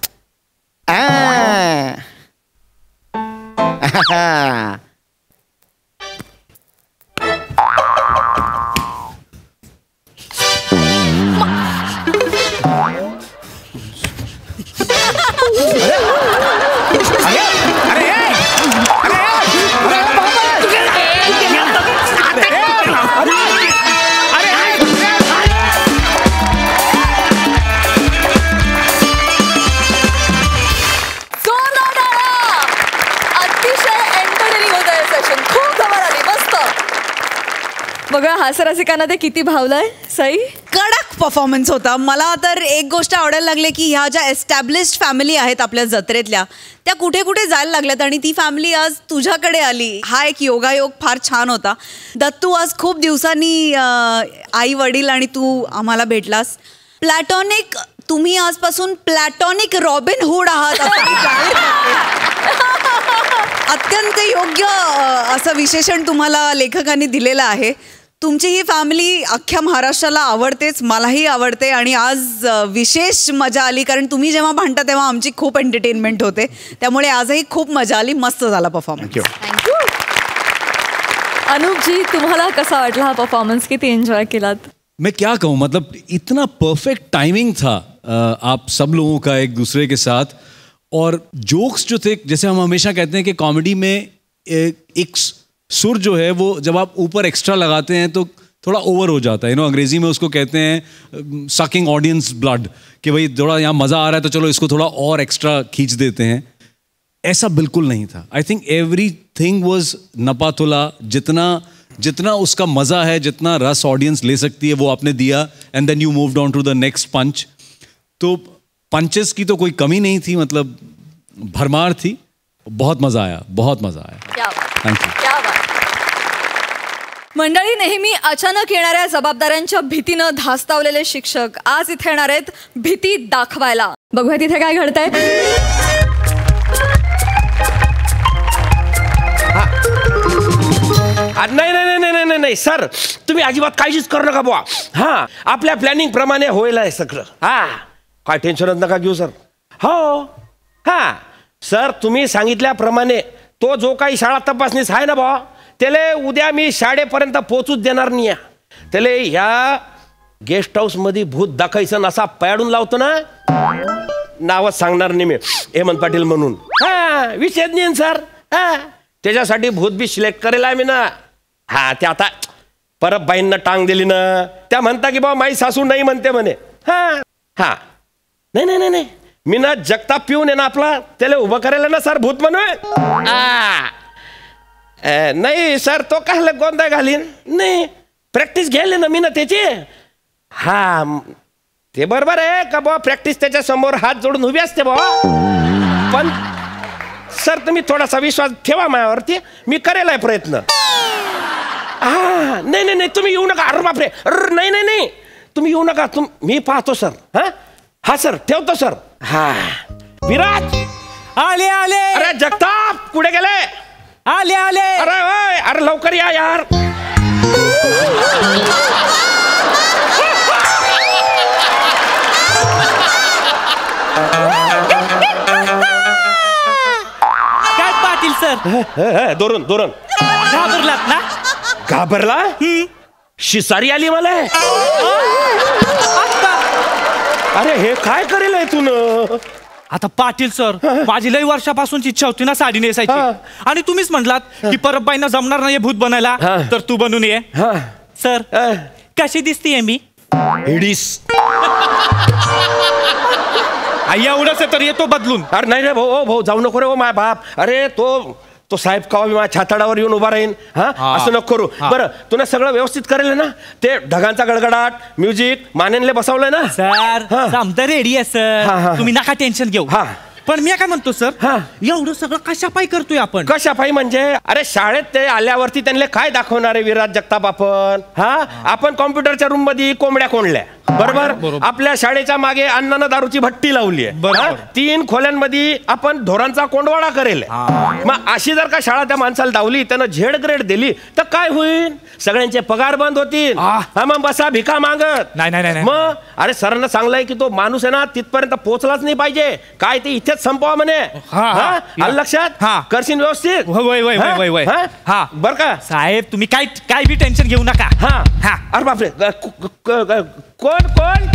बघा हास्यरसिकांना ते किती भावलंय. सई, कडक परफॉर्मन्स होता. मला तर एक गोष्ट आवडायला लागली की ह्या ज्या एस्टॅब्लिश्ड फॅमिली आहेत आपल्या जत्रेतल्या, त्या कुठे कुठे जायला लागल्यात आणि ती फॅमिली आज तुझ्याकडे आली. हा एक योगायोग फार छान होता. दत्तू, आज खूप दिवसांनी आई वडील आणि तू आम्हाला भेटलास. प्लॅटॉनिक, तुम्ही आजपासून प्लॅटॉनिक रॉबिन हुड आहात. अत्यंत योग्य असं विशेषण तुम्हाला लेखकांनी दिलेलं आहे. तुमची ही फॅमिली अख्ख्या महाराष्ट्राला आवडतेच, मलाही आवडते, आणि आज विशेष मजा आली कारण तुम्ही जेव्हा भांडता तेव्हा आमची खूप एंटरटेनमेंट होते. त्यामुळे आजही खूप मजा आली. मस्त झाला परफॉर्मन्स. थँक्यू. अनूप जी, तुम्हाला कसा वाटला हा परफॉर्मन्स? किती एंजॉय केलात? मैं क्या कहूँ, मतलब इतना परफेक्ट टाइमिंग था आप सब लोगों का एक दूसरे के साथ. और जोक्स जो थे, जैसे हम हमेशा कहते हैं कि कॉमेडी में एक सुर जो है वो जब आप ऊपर एक्स्ट्रा लगाते हैं तो थोड़ा ओवर हो जाता है. अंग्रेजी में उसको कहते हैं सकिंग ऑडियंस ब्लड, कि भाई थोड़ा यहाँ मज़ा आ रहा है तो चलो इसको थोड़ा और एक्स्ट्रा खींच देते हैं. ऐसा बिल्कुल नहीं था. I think everything was नपातुला. जितना उसका मज़ा है, जितना रस ऑडियंस ले सकती है वो आपने दिया. And then you moved on to the next punch. तो पंचेस की तो कोई कमी नहीं थी, मतलब भरमार थी. बहुत मजा आया, बहुत मजा आया. थँक्यू. मंडळी, नेहमी अचानक येणाऱ्या जबाबदाऱ्यांच्या भीतीनं धास्तावलेले शिक्षक आज इथे येणार आहेत भीती दाखवायला. बघूया तिथे काय घडतंय. नाही नाही नाही नाही नाही सर, तुम्ही अजिबात काळजीच करू नका बुवा. हा, आपल्या प्लॅनिंग प्रमाणे होईल आहे सगळं. हा, काय टेन्शनच नका घेऊ सर. हो हा सर, तुम्ही सांगितल्याप्रमाणे तो जो काही शाळा तपासणीस आहे ना बुवा, त्याला उद्या मी शाळेपर्यंत पोहोचूच देणार नाही. त्याला ह्या गेस्ट हाऊस मध्ये भूत दाखायचं असा पयाडून लावतो ना, नावच सांगणार नाही मी, हेमंत पाटील म्हणून. हा, विषय नाही सर. हा, त्याच्यासाठी भूत बी सिलेक्ट करेल आम्ही ना. हा, ते आता परत बाईंना टांग दिली ना, त्या म्हणता की बाबा माई सासू नाही म्हणते म्हणे. हा हा, नाही नाही नाही, मी ना जगताप पिऊन आहे ना आपला, त्याला उभं करायला ना सर भूत म्हणून. नाही सर, तो काय गोंधळ घालीन नाही, प्रॅक्टिस घ्यायला ना मी ना त्याची. हा, ते बरोबर आहे का बाबा, प्रॅक्टिस त्याच्या समोर हात जोडून उभी असते बाबा. पण सर तुम्ही थोडासा विश्वास ठेवा माझ्यावरती, मी करेल आहे प्रयत्न. हा, नाही नाही नाही, तुम्ही येऊ नका. अरे बापरे, अरे नाही नाही नाही, तुम्ही येऊ नका. मी पाहतो सर. हा हा सर, ठेवतो सर. हा, विराज आले आले. अरे जगताप कुठे गेले? आले आले. अरे ओय, अरे लवकर या यार. काय पाटील सर, दोरण दोरण घाबरलात ना? घाबरला? शिसारी आली मला. अरे हे काय करेल आहे तू न? आता पाटील सर, माझी लई वर्षापासूनची इच्छा होती ना साडी नेसायची, आणि तुम्हीच म्हटलात की परबाईंना जमणार नाही भूत बनायला, तर तू बनून ये. सर कशी दिसतीये मी? एडिस. एवढंच तर येतो बदलून. अरे नाही रे भाऊ, भाऊ जाऊ नको रे हो माय बाप. अरे तो साहेब कावा मी माझ्या छाताडावर येऊन उभा राहीन. हा, असं नको करू. बरं, तुला सगळं व्यवस्थित करेल ना? ते ढगांचा गडगडाट, म्युझिक मानेनले बसवलंय ना सर? आमचं रेडी आहे सर, तुम्ही नका टेन्शन घेऊ. पण मी काय म्हणतो सर, एवढं सगळं कशापायी करतोय आपण? कशापायी म्हणजे? अरे शाळेत ते आल्यावरती त्यांना काय दाखवणार आहे विराज जगताप आपण? हा, आपण कॉम्प्युटरच्या रूम मध्ये कोंबड्या कोंडल्या, बरोबर? आपल्या शाळेच्या मागे अन्नानं दारूची भट्टी लावली आहे. 3 खोल्यांमध्ये आपण ढोरांचा कोंडवाडा करेल. मग अशी जर का शाळा त्या माणसाला दावली, त्यानं झेड ग्रेड दिली, तर काय होईल? सगळ्यांचे पगार बंद होतील. हा, मग बसा भिका मागत. नाही मग अरे सरांना सांगलंय की तो माणूस आहे ना तिथपर्यंत पोहोचलाच नाही पाहिजे, काय ते इथेच संपवा म्हणे. लक्षात करशील व्यवस्थित? बर का साहेब, तुम्ही काय बी टेन्शन घेऊ नका. अरे बापरे, कोण कोण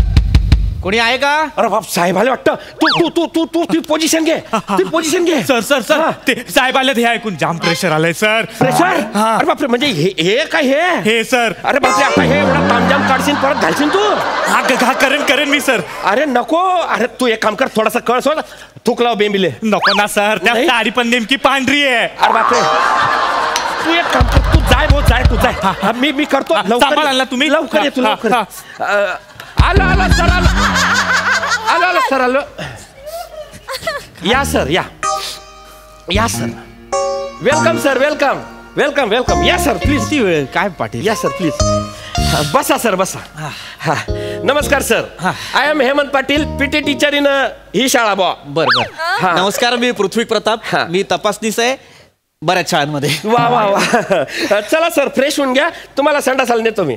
कोणी आहे का? अरे बाप, साहेब आले वाटतं. तू तू तू तू तू पोझिशन घे, तू पोझिशन घे. सर सर सर, ते साहेब आले, हे ऐकून जाम प्रेशर आलंय सर. प्रेशर? अरे बापरे, म्हणजे हे काय हे सर? अरे बापरे, आता हे एवढा तामजाम काढशील, परत घालशील तू? करेन मी सर. अरे नको, अरे तू एक काम कर, थोडासा कळ सोड, थूक लाव बेंबिले. नको ना सर, त्या साडी पण नेमकी पांढरी आहे. अरे बापरे, तू एक काम कर, तू जाय भाऊ, जाय तू जाय. मी करतो. लवकर तुम्ही, लवकर ये तू, लवकर. आलो सर, आलो सर, आलो. या सर, या sir. Welcome sir, welcome welcome welcome. या सर प्लीज. वेळ काय पाटील? या सर प्लीज. बसा सर, बसा. नमस्कार sir, I am Hemant Patil, PT teacher in ही शाळा बॉ. बरोबर. नमस्कार, मी पृथ्वी प्रताप, मी तपासनीस आहे बऱ्याच शाळांमध्ये. वा वा वा. चला सर, फ्रेश होऊन घ्या, तुम्हाला संडासाला नेतो मी.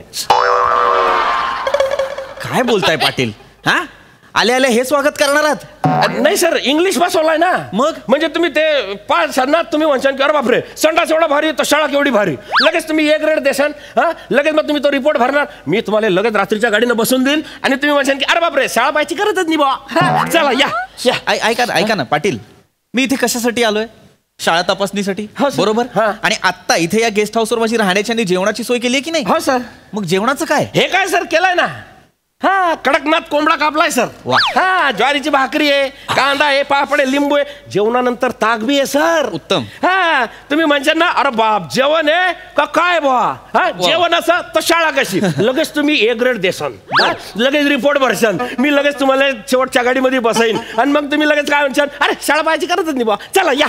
काय बोलताय पाटील? हा, आले आले हे स्वागत करणार आहात? नाही सर, इंग्लिश बसवलाय ना. मग म्हणजे तुम्ही ते 5 ना तुम्ही म्हणशाल की अरे बापरे संडास एवढा भारी, तर शाळा केवढी भारी, लगेच तुम्ही A ग्रेड देशाल. हा, लगेच मग तुम्ही तो रिपोर्ट भरणार, मी तुम्हाला लगेच रात्रीच्या गाडीनं बसून देईन, आणि तुम्ही म्हणशाल की अरे बापरे शाळा पाहायची गरजच नाही बा. चला या. ऐका ना पाटील, मी इथे कशासाठी आलोय? शाळा तपासणीसाठी, बरोबर? आणि आता इथे या गेस्ट हाऊसवर माझी राहण्याची आणि जेवणाची सोय केली आहे की नाही? हो सर. मग जेवणाचं काय? हे काय सर केलंय ना. हा, कडकनाथ कोंबडा कापलाय सर. हा, ज्वारीची भाकरी आहे, कांदा आहे, पापड आहे, लिंबू आहे, जेवणानंतर ताक बी आहे सर. उत्तम. हा, तुम्ही म्हणशाल ना अरे बाप जेवण आहे का काय बा. हा, जेवण असं तर शाळा कशी, लगेच तुम्ही A ग्रेड देसान, लगेच रिपोर्ट भरशाल, मी लगेच तुम्हाला शेवटच्या गाडीमध्ये बसाईन, आणि मग तुम्ही लगेच काय म्हणशाल, अरे शाळा पाहायची गरजच नाही बा, चला या.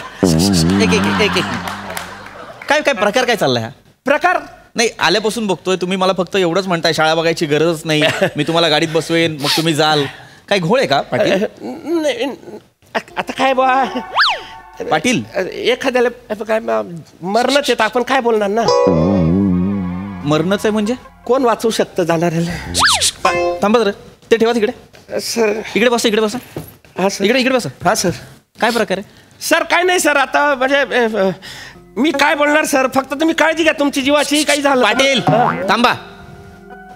एक काय प्रकार काय चाललाय? हा प्रकार नाही, आल्यापासून बघतोय तुम्ही मला फक्त एवढंच म्हणताय शाळा बघायची गरजच नाही, मी तुम्हाला गाडीत बसवेन, मग तुम्ही जाल. काय घोळ आहे का पाटील? आता काय बा, पाटील एखाद्याला काय मरणच येत, आपण काय बोलणार ना. मरणच आहे म्हणजे कोण वाचवू शकतं जाणाऱ्याला. थांबा जरा, ते ठेवा तिकडे. सर इकडे बसा, इकडे बसा. हा सर, इकडे बसा. हा सर. काय प्रकार आहे सर? काय नाही सर, आता म्हणजे मी काय बोलणार सर, फक्त तुम्ही काळजी घ्या तुमची जीवाची. काही झालं पाटील थांबा,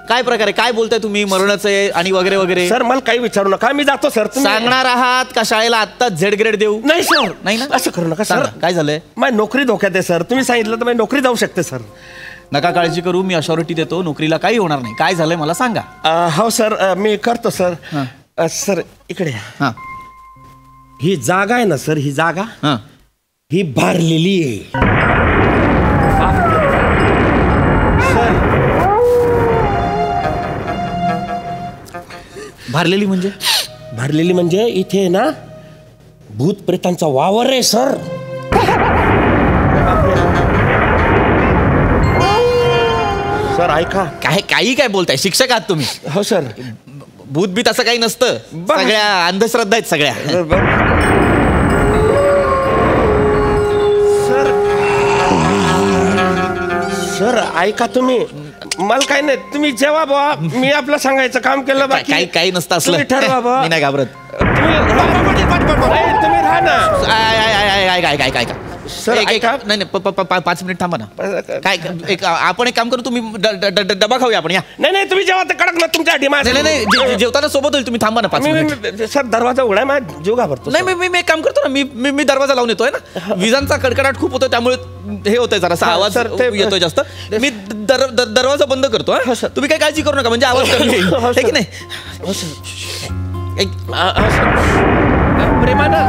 काय प्रकार आहे, काय बोलताय तुम्ही? मरणच आहे आणि वगैरे वगैरे. सर मला काही विचारू नका, मी जातो सर. सांगणार आहात का शाळेला आत्ताच झेड ग्रेड देऊ? नाही सर, नाही ना, असं करू नका सर. काय झालंय? माझी नोकरी धोक्यात आहे सर. तुम्ही सांगितलं तर माझी नोकरी जाऊ शकते सर. नका काळजी करू, मी अशॉरिटी देतो, नोकरीला काही होणार नाही. काय झालंय मला सांगा. हो सर, मी करतो सर. सर इकडे. हा, ही जागा आहे ना सर, ही जागा ही भारलेली आहे सर. भारलेली म्हणजे? भारलेली म्हणजे इथे ना भूत प्रेतांचा वावर आहे सर. सर ऐका. काही काय बोलताय? शिक्षक आहात तुम्ही? हो सर. भूत बीत असं काही नसतं, सगळ्या अंधश्रद्धा आहेत सगळ्या. सर सर ऐका तुम्ही, मला काही नाही, तुम्ही जेव्हा बुवा, मी आपलं सांगायचं काम केलं. बाकी काही नसतं असलं. ठरवा बुवा. मी नाही घाबरत. तुम्ही राहा ना. काय सर ऐका. नाही 5 मिनिट थांबा ना. काय आपण एक काम करू, तुम्ही डबा खाऊया आपण. या. नाही तुम्ही जेव्हा कडक ना तुमच्या डिमांड. नाही जेवताना सोबत होईल, तुम्ही थांबा ना 5 मिनिट. सर दरवाजा उघडा, माझा जीव घाबरतो. नाही मी एक काम करतो ना, मी दरवाजा लावून येतोय ना. विजांचा कडकडाट खूप होतो, त्यामुळे हे होतंय, जरा आवाज येतोय जास्त. मी दरवाजा बंद करतो. तुम्ही काय काळजी करू नका, म्हणजे आवाज कमी होईल की नाही. प्रेमानं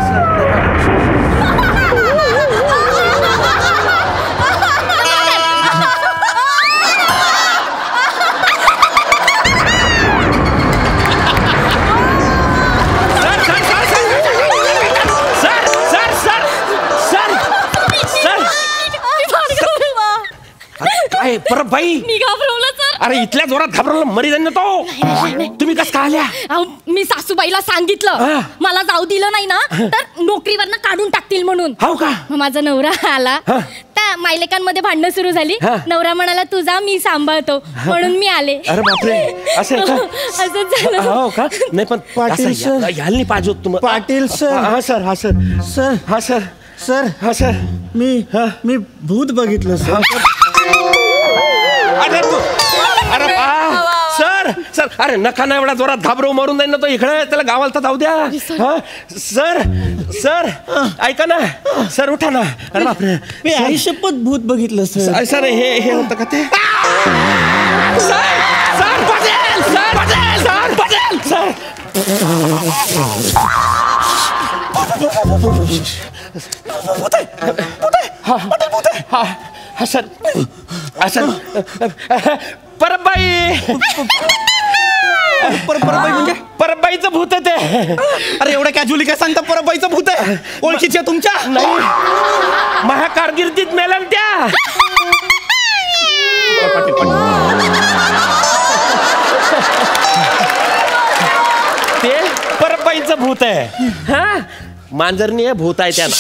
काय परत बाई मी घाबरवलं सर. अरे इथल्या जोरात घाबरवलं, मरी जाईन तो. तुम्ही कसं काय आल्या? मी सासूबाईला सांगितलं मला जाऊ दिलं नाही ना तर नोकरीवरनं काढून टाकतील म्हणून. हो का? माझा नवरा आला, त्या मायलेकांमध्ये भांडणं सुरू झाली. नवरा म्हणाला तुझा मी सांभाळतो, म्हणून मी आले. अरे बापरे, असं असंच झालं. हो का? नाही पण पाटील सर यायला पाहिजे होत तुम्हाला. पाटील सर. हा सर, हा सर. सर. हा सर. सर. हा सर. मी भूत बघितलं सर. अरे तू, अरे सर सर, अरे नका ना एवढा जोरात, घाबरव, मरून जाईन ना तो. इकडे त्याला गावाला तर जाऊ द्या. सर सर ऐका ना सर, उठा ना. अरे बापरे, मी आयुष्यपत भूत बघितलं सर. सर हे होतं का ते? Sir sir Patel, sir Patel, sir Patel, sir. हा सर, हा सर. परबाई. परबाई म्हणजे? परबाईचं भूत आहे ते. अरे एवढं कॅज्युअली काय सांगता? परबाईचं भूत आहे? ओळखीच्या तुमच्या? नाही, महाकारगिर्दीत मेल्या त्या. ते परबाईचं भूत आहे. हा, मांजरणी आहे, भूत आहे त्याला.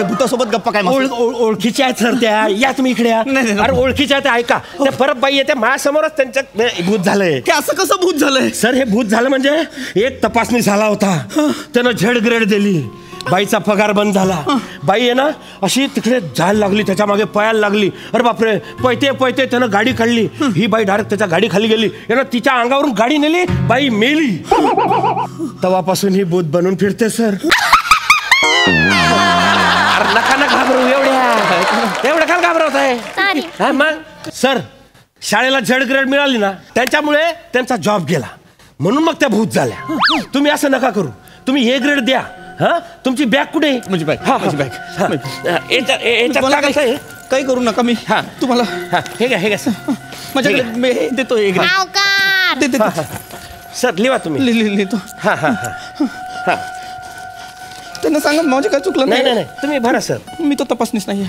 भूतासोबत गप्पा काय? ओळखीच्या आहेत सर त्या. या तुम्ही इकडे या. अरे ओळखीच्या आहेत, ऐका. त्या परत बाई येते माझ्यासमोरच, त्यांच्या भूत झालंय. असं कसं भूत झालंय? सर हे भूत झालं म्हणजे एक तपासणी झाला होता, त्यानं झेड ग्रेड दिली, बाईचा पगार बंद झाला. बाई आहे ना अशी तिकडे जायला लागली, त्याच्या मागे पळायला लागली. अरे बापरे, पळते पळते त्यानं गाडी काढली. ही बाई डायरेक्ट त्याच्या गाडी खाली गेली. यानं तिच्या अंगावरून गाडी नेली, बाई मेली. तेव्हापासून ही भूत बनून फिरते सर. नका ना घाबरू, एवढं का घाबरवत आहे? मग सर शाळेला झेड ग्रेड मिळाली ना, त्याच्यामुळे त्यांचा जॉब गेला, म्हणून मग त्या भूत झाल्या. तुम्ही असं नका करू, तुम्ही ए ग्रेड द्या. हा, तुमची बॅग कुठे? म्हणजे बॅग. काही करू नका. मी तुम्हाला हे घ्या सर, माझ्याकडे मी देतो. सर लिहा तुम्ही. लिहितो. त्यांना सांगा माझे काय चुकलं नाही. नाही तुम्ही भरा सर, मी तो तपासणीच नाहीये.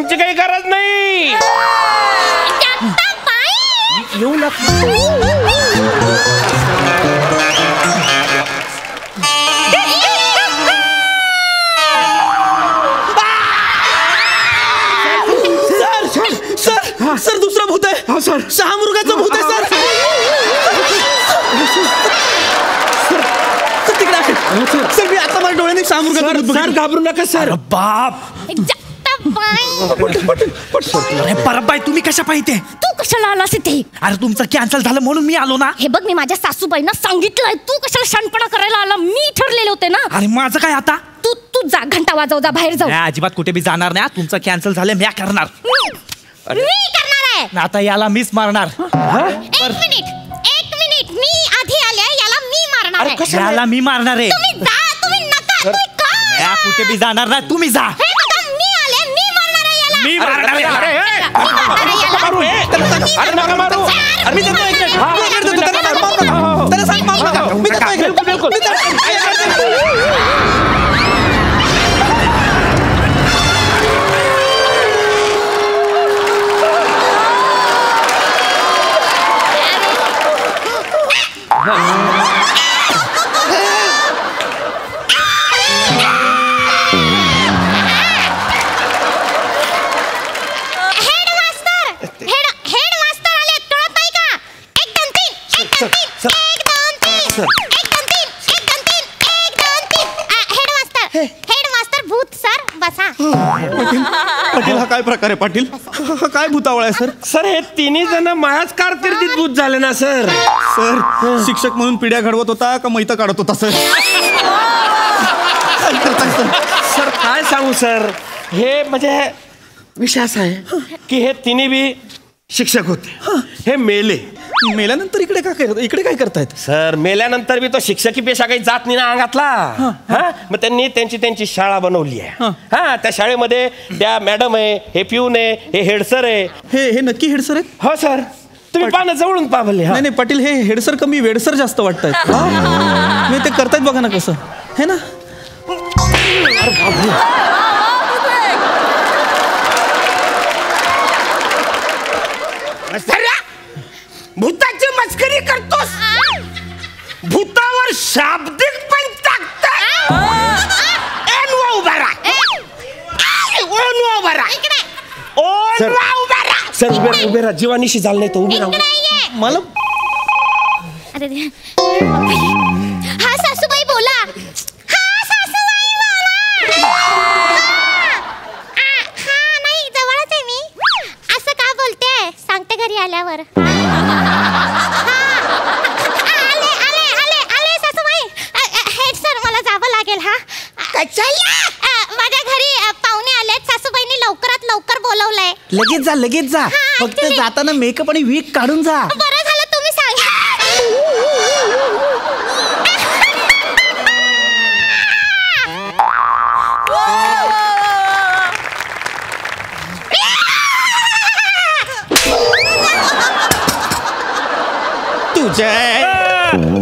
आमची काही गरज नाही. येऊ सर दुसरं भूत आहे. सर शहामृगाचं भूत आहे सर. तिकडे आहे सर. मी आता माझ्या डोळ्याने शहामृगाचं भूत बघितलं. घाबरू नका सर. बाप अरे परबाई तुम्ही कशा पाहिजे? तू कशाला आलास इथे? अरे तुमचं कॅन्सल झालं म्हणून मी आलो ना. हे बघ मी माझ्या सासूबाईंना सांगितलंय, तू कशाला शहाणपणा करायला आला? मी ठरलेले होते ना. अरे माझं काय आता? तू तू जा, घंटा वाजव, जा बाहेर जाऊ. अजिबात कुठे बी जाणार नाही. तुमचं कॅन्सल झालं मी करणार. मी करणार आहे. आता याला मीच मारणार. एक मिनिट मी आधी आले, याला मी मारणार आहे. याला मी मारणार आहे. तुम्ही जा, तुम्ही नका. कुठे बी जाणार नाही. तुम्ही जा. मी आले, मी मारणार आहे याला. मी मारणार आहे. अरे नका मारू. मी देतो एक मिनिट. त्याला सांग मारू नका. मी देतो एक मिनिट. बिलकुल. हेडमास्टर भूत सर बसा. पाटील हा काय प्रकार आहे पाटील? हा काय भूतावळ आहे सर? सर हे तिन्ही जण माझ्याच कारकिर्दीत भूत झाले ना सर. सर शिक्षक म्हणून पिढ्या घडवत होता का मैता काढत होता सर? सर काय सांगू सर, हे म्हणजे विषय असा आहे की हे तिन्ही बी शिक्षक होते. हे मेले. मेल्यानंतर इकडे काय करतायत? सर मेल्यानंतर बी तो शिक्षकी पेशा काही जात नाही ना अंगातला. हा मग त्यांनी त्यांची शाळा बनवली आहे. हा त्या शाळेमध्ये त्या मॅडम आहे, हे पिऊन आहे, हे हेडसर आहे. हे नक्की हेडसर आहेत? हो सर तुम्ही पाहणं जवळून पाहिले. नाही नाही पाटील हे हेडसर कमी वेडसर जास्त वाटतायत. मी ते करतायत बघा ना कसं है ना. भूताची मस्करी करतोस. भूतावर शाब्दिक पण टाकतात. सर उभे राहा. जीवानीशी झालं नाही तर उभे राहा. मला हा सासूबाई बोला. हा सासूबाई बोला. हा नाही जवळच आहे मी. असं का बोलते? सांगते घरी आल्यावर. आले सासूबाई. हेड सर मला जावं लागेल. हा माझ्या घरी पाहुणे आलेत. सासूबाईंनी लवकरात लवकर बोलवलंय. लगेच जा. फक्त जाताना मेकअप आणि वीक काढून जा. बरं झालं तुम्ही सांगा.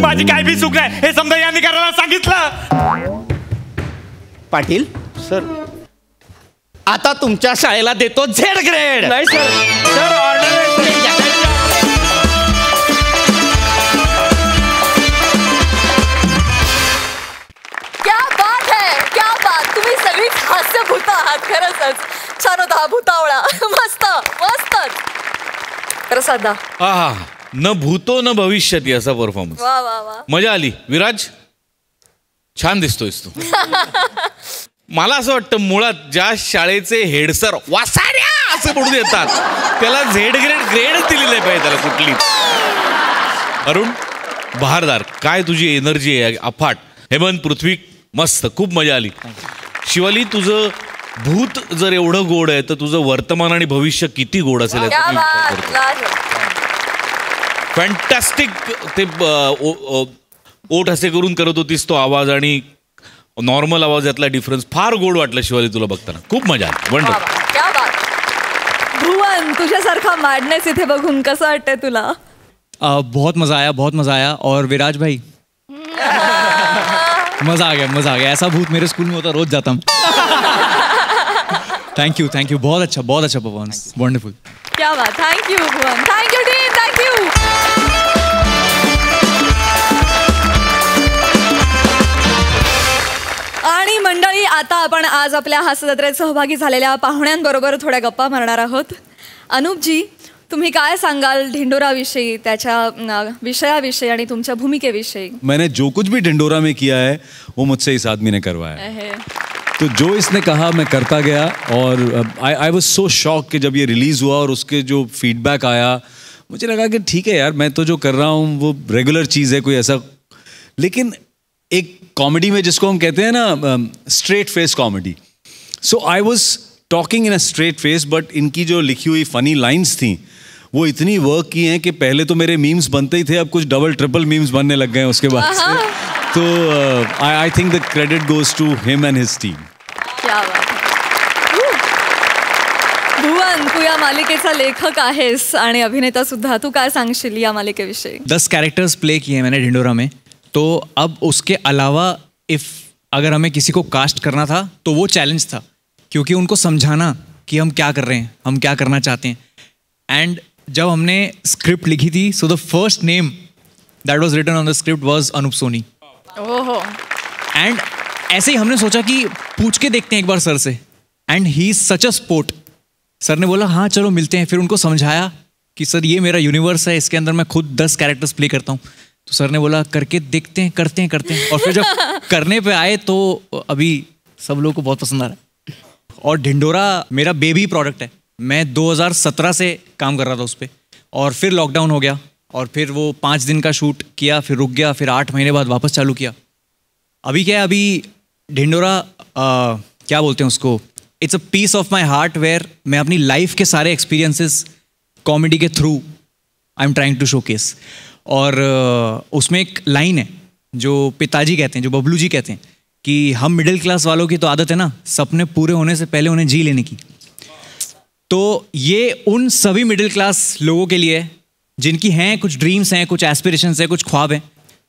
माझी काय बी चूक आहे हे समजा यांनी करायला सांगितलं. पाटील सर आता तुमच्या शाळेला देतो झेड ग्रेड. नाही सर. सर ऑर्डर क्या बात है, क्या बात. तुम्ही सगळीच हास्यभूत आहात. खरंच छान होता हा भूतावळा. मस्त मस्तच. प्रसादा आहा न भूतो न भविष्यती असा परफॉर्मन्स. वा वा वा. मजा आली. विराज छान दिसतोयस तू. मला असं वाटतं मुळात ज्या शाळेचे हेडसर वासाड्या असं म्हणून येतात त्याला झेड ग्रेडच दिली नाही पाहिजे त्याला कुठली. अरुण बहारदार काय तुझी एनर्जी आहे अफाट. हेमंत पृथ्वी मस्त खूप मजा आली. शिवाली तुझं भूत जर एवढं गोड आहे तर तुझं वर्तमान आणि भविष्य किती गोड असेल क्या याचा मी विचार बात. करतो. लाजवाब. फॅन्टॅस्टिक. ते ओठ असे करून करत होतीस तो आवाज आणि नॉर्मल आवाज यातला डिफरन्स फार गोड वाटला शिवाली तुला बघताना. खूप मजा आली. वंडरफुल. क्या बात. भुवन तुझ्यासारखा मॅडनेस इथे बघून कसं वाटतंय तुला? बहुत मज़ा आया. और विराज भाई मज़ा आ गया. ऐसा भूत मेरे स्कूल में होता रोज जाता हूँ. थैंक यू बहुत अच्छा परफॉर्मेंस वंडरफुल. क्या बात. Thank you Bhuvan. Thank you team. Thank you. आणि मंडळी, आता आपण आज आपल्या हास्यजत्रेत सहभागी झालेल्या पाहुण्यांबरोबर थोड्या गप्पा मारणार आहोत. अनुपजी, तुम्ही काय सांगाल ढिंडोराविषयी, त्याच्या विषयाविषयी आणि तुमच्या भूमिकेविषयी? मैंने जो कुछ भी ढिंडोरा में किया है वो मुझसे इस आदमी ने करवाया है. तो जो इसने कहा मैं करता गया और आई वॉज सो शॉक कि जब ये रिलीज़ हुआ और उसके जो फीडबैक आया मुझे लगा कि ठीक है यार, मैं तो जो कर रहा हूँ वो रेगुलर चीज़ है, कोई ऐसा. लेकिन एक कॉमेडी में जिसको हम कहते हैं ना straight face comedy, so I was talking in a straight face, but इनकी जो लिखी हुई फनी लाइन्स थी वो इतनी वर्क की हैं कि पहले तो मेरे मीम्स बनते ही थे, अब कुछ डबल ट्रिपल मीम्स बनने लग गए उसके बाद से. तो I think the credit goes to him and his team. क्या बात. भुवन, तू या मालिकेचा लेखक आहेस आणि अभिनेता सुद्धा. तू काय सांगशील या मालिकेविषयी? 10 कैरेक्टर्स प्ले किए हैं मैंने ढिंडोरा में. तो अब उसके अलावा अगर हमें किसी को कास्ट करना था तो वो चैलेंज था, क्योंकि उनको समझाना कि हम क्या कर रहे हैं, हम क्या करना चाहते हैं. एंड जब हमने स्क्रिप्ट लिखी थी, so the first name that वाज रिटन ऑन द स्क्रिप्ट वाज अनूप सोनी. ओहो. एंड ऐसे ही हमने सोचा कि पूछ के देखते हैं एक बार सर से. And he is such a sport. Sir ने बोला हाँ चलो मिलते हैं. फिर उनको समझाया कि सर ये मेरा यूनिवर्स है, इसके अंदर मैं खुद 10 कैरेक्टर्स प्ले करता हूँ. तो सर ने बोला करके देखते हैं, करते हैं. और फिर जब करने पे आए तो अभी सब लोगों को बहुत पसंद आ रहा है. और ढिंडोरा मेरा बेबी प्रोडक्ट है. मैं 2017 से काम कर रहा था उस पर, और फिर लॉकडाउन हो गया और फिर वो 5 दिन का शूट किया, फिर रुक गया, फिर 8 महीने बाद वापस चालू किया. अभी क्या है, अभी ढिंडोरा क्या बोलते हैं उसको, it's a piece of my heart where मैं अपनी लाइफ के सारे एक्सपीरियंसेस कॉमेडी के through I am trying to showcase. और उसमें एक लाइन है जो पिताजी कहते हैं, जो बबलू जी कहते हैं कि हम मिडिल क्लास वालों की तो आदत है ना सपने पूरे होने से पहले उन्हें जी लेने की. तो ये उन सभी मिडिल क्लास लोगों के लिए है जिनकी हैं कुछ ड्रीम्स हैं, कुछ एस्पिरेशंस हैं, कुछ ख्वाब हैं,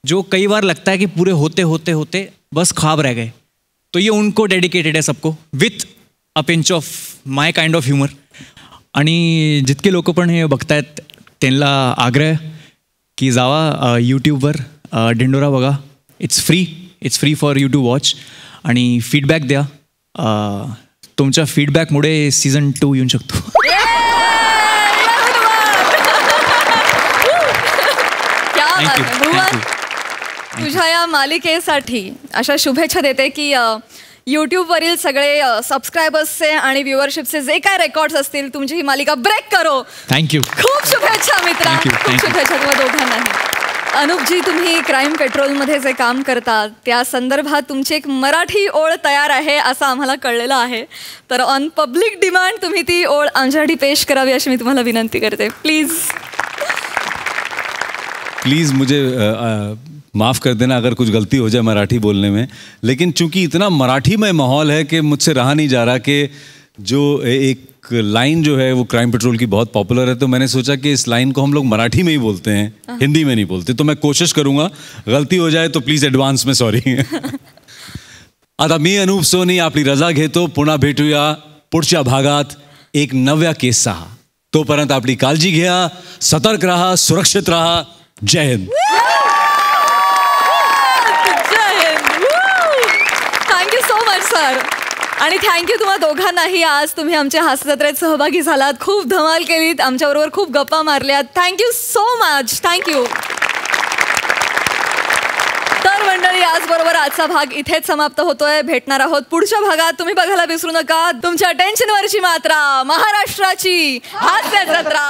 जो कई बार लगता है कि पूरे होते होते होते बस ख्वाब रह गए. तो ये उनको डेडिकेटेड है सबको, with a pinch of my kind of humour. आणि जितके लोक पण हे बघतायत त्यांना आग्रह की जावा यूट्यूबवर ढिंडोरा बघा. It's free for you to watch. आणि फीडबॅक द्या. तुमच्या फीडबॅकमुळे सीझन 2 येऊ शकतो. तुझ्या या मालिकेसाठी अशा शुभेच्छा देते की यूट्यूबवरील सगळे सबस्क्रायबर्सचे आणि व्ह्युअरशिपचे जे काय रेकॉर्ड्स असतील, तुमची ही मालिका ब्रेक करो. थँक्यू. खूप शुभेच्छा मित्रा. खूप शुभेच्छा तुम्हा दोघांनाही. अनुपजी, तुम्ही क्राईम पेट्रोलमध्ये जे काम करता त्या संदर्भात तुमची एक मराठी ओळ तयार आहे असं आम्हाला कळलेलं आहे. तर ऑन पब्लिक डिमांड तुम्ही ती ओळ आमच्यासाठी पेश करावी अशी मी तुम्हाला विनंती करते. प्लीज़ मुझे माफ़ कर देना अगर कुछ गलती हो जाए मराठी बोलने में, लेकिन चूंकि इतना मराठी में माहौल है कि मुझसे रहा नहीं जा रहा कि जो एक लाइन जो है वो क्राइम पेट्रोल की बहुत पॉपुलर है, तो मैंने सोचा कि इस लाइन को हम लोग मराठी में ही बोलते हैं, हिंदी में नहीं बोलते. तो मैं कोशिश करूँगा, गलती हो जाए तो प्लीज़ ॲडव्हान्स में सॉरी. आता मी अनूप सोनी आपली रजा घेतो. पुन्हा भेटूया पुढच्या भागात एक नव्या केससह. तोपर्यंत आपली काळजी घ्या, सतर्क राहा, सुरक्षित राहा. जय Hind. Thank you so much sir. आणि थँक्यू तुम्हा दोघांनाही. आज तुम्ही आमच्या हास्यजत्रेत सहभागी झालात, खूप धमाल केलीत, आमच्याबरोबर खूप गप्पा मारल्यात. Thank you so much. थँक्यू. तर मंडळी, आजबरोबर आजचा भाग इथेच समाप्त होतोय. भेटणार आहोत पुढच्या भागात. तुम्ही बघायला विसरू नका तुमच्या टेन्शनवरची मात्रा, महाराष्ट्राची हास्यजत्रा.